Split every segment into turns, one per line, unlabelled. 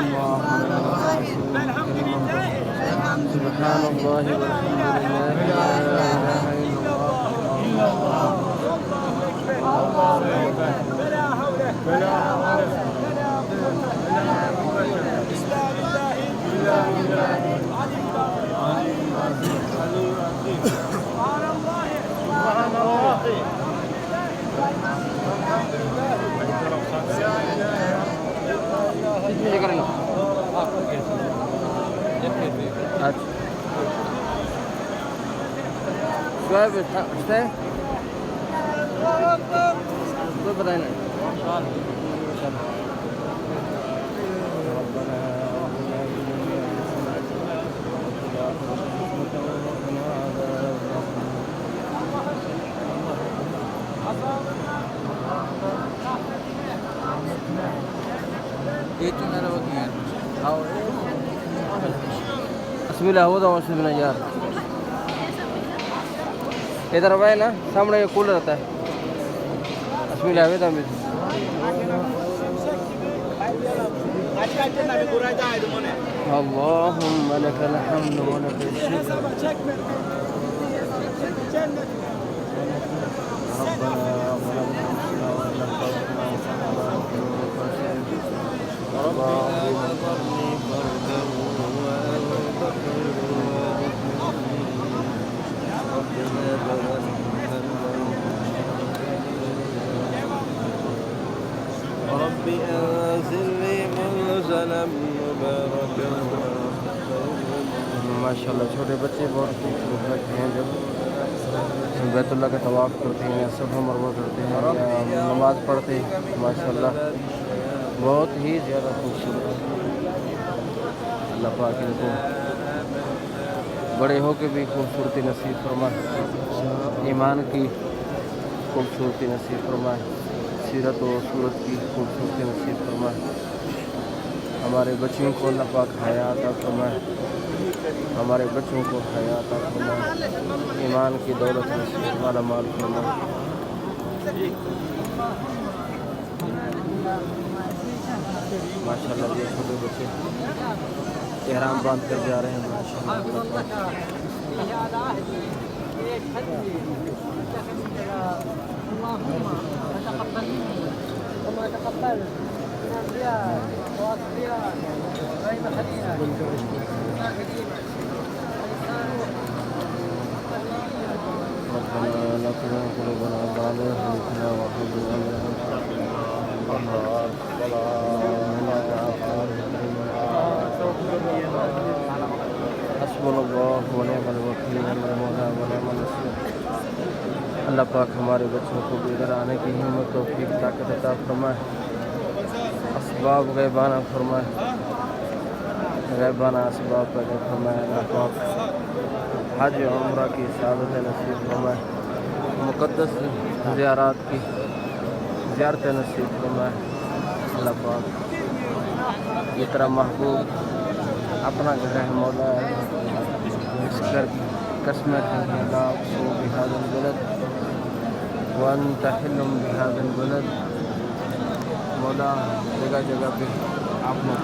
الله
الحمد لله
سبحان الله والحمد لله لا إله إلا الله
الله أكبر فلا حول ولا قوة بسم الله سبحان الله سبحان الله
شوية بتحتاج شوية بدأنا بسم الله هو ده بسم الله यार इधर भाई ना सामने ये कूलर रहता है बसम الله هو ده اللهم لك الحمد ولك الشكر
رب أنزلني منزلا مباركا
माशाल्लाह छोटे बच्चे बहुत खूबसूरत लगते हैं जब बैतुल्लाह का तवाफ़ करते हैं सफ़ा मरवा करते हैं या नमाज़ पढ़ते हैं माशाल्लाह बहुत ही ज़्यादा खूबसूरत अल्लाह पाक इनको बड़े होकर भी खूबसूरती नसीब फरमाए ईमान की खूबसूरती नसीब फरमाए सीरत और सूरत की खूबसूरती नसीब फरमाए हमारे बच्चों को अल्लाह पाक हयात अता फरमाए हमारे बच्चों को हयात अता फरमाए ईमान की दौलत नसीब वाला माल फरमाए माशाल्लाह ये छोटे बच्चे एहराम बांध कर जा रहे हैं अल्लाह पाक हमारे बच्चों को इधर आने की हिम्मत तौफीक ताकत अता फरमाए असबाब गैबाना फरमाए गैबाना असबाब पैदा फरमाए अल्लाह पाक हज उम्रा की सआदत नसीब फरमाए मुक़द्दस ज़ियारत की ज़ियारत नसीब फरमाए अल्लाह पाक ये तरह महबूब अपना घर है मौला इस घर की कसमत है बिहादल बलद वन तहलम बिहादल बलद मौला जगह जगह पे आप लोग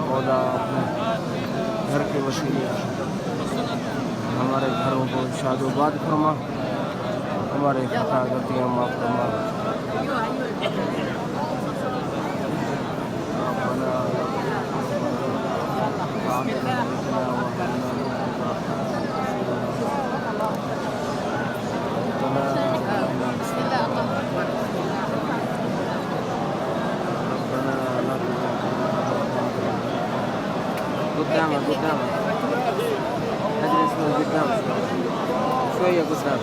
मौला अपने घर के वसीले हमारे घरों को शादोबाद फरमा हमारे खता गलतियाँ माफ़ फरमा قدامك قدامك اجلس من قدام شوية قدام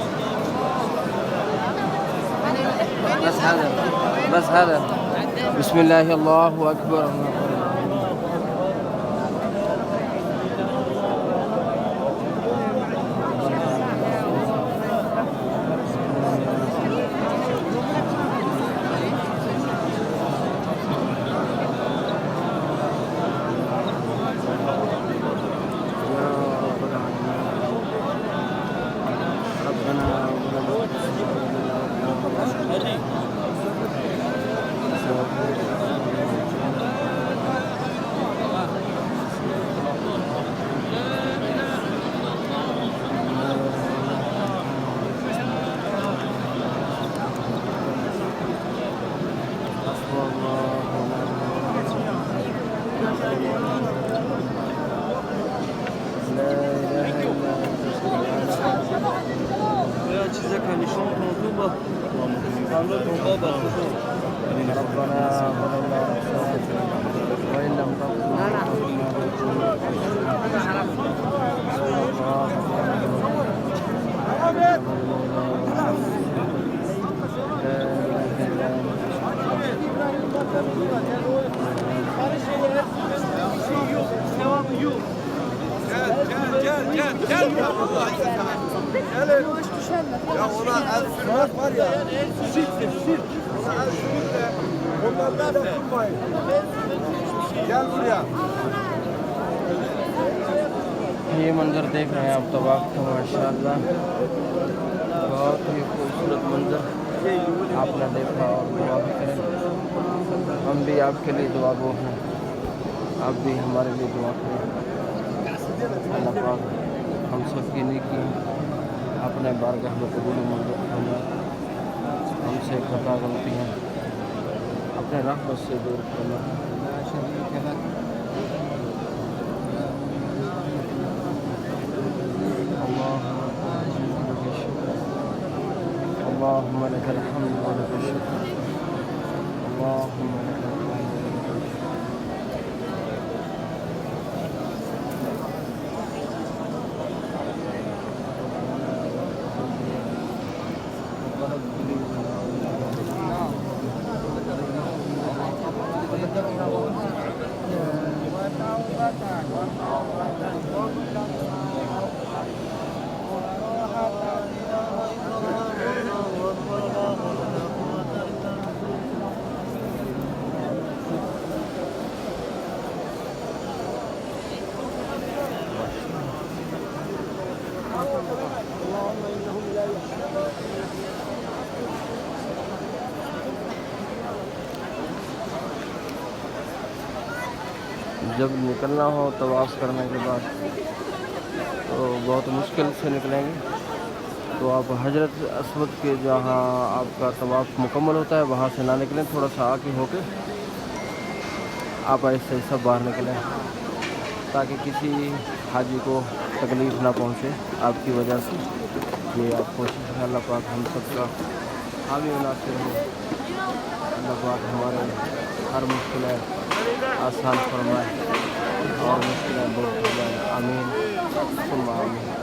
بس هذا بسم الله الله أكبر لا إله إلا أنت
Ya çizek hani şu tontuba. Kanlı tontuba bakıyor.
ربنا ظلمنا أنفسنا وإن لم تغفر لنا
Gel. Ya ona el sürmek var ya. Sil. Ona el sürmek de onlardan da tutmayın. Gel buraya.
ये मंजर देख रहे हैं आप तवाफ का माशाल्लाह बहुत ही खूबसूरत मंजर आपने देखा और दुआ भी करें हम भी आपके लिए दुआ गो हैं आप भी हमारे लिए दुआ करें अल्लाह पाक हम सब की नेकी अपने बारगाह में कबूल मंजूर फरमाए हमसे खता गलतियाँ अपने रहमत से दूर फरमाए اللهم لك الحمد ولك الشكر اللهم لك الحمد ولك الشكر जब निकलना हो तवाफ करने के बाद तो बहुत मुश्किल से निकलेंगे तो आप हजरत अस्वद के जहाँ आपका तवाफ मुकम्मल होता है वहाँ से ना निकलें थोड़ा सा आगे होके आप ऐसे सब बाहर निकलें ताकि किसी हाजी को तकलीफ़ ना पहुँचे आपकी वजह से ये आप कोशिश है अल्लाह पाक हम सबका हामी नासिर हो अल्लाह पाक हमारे हर मुश्किल आसान फरमाए और मुश्किलें दूर फरमाए आमीन सुम्मा आमीन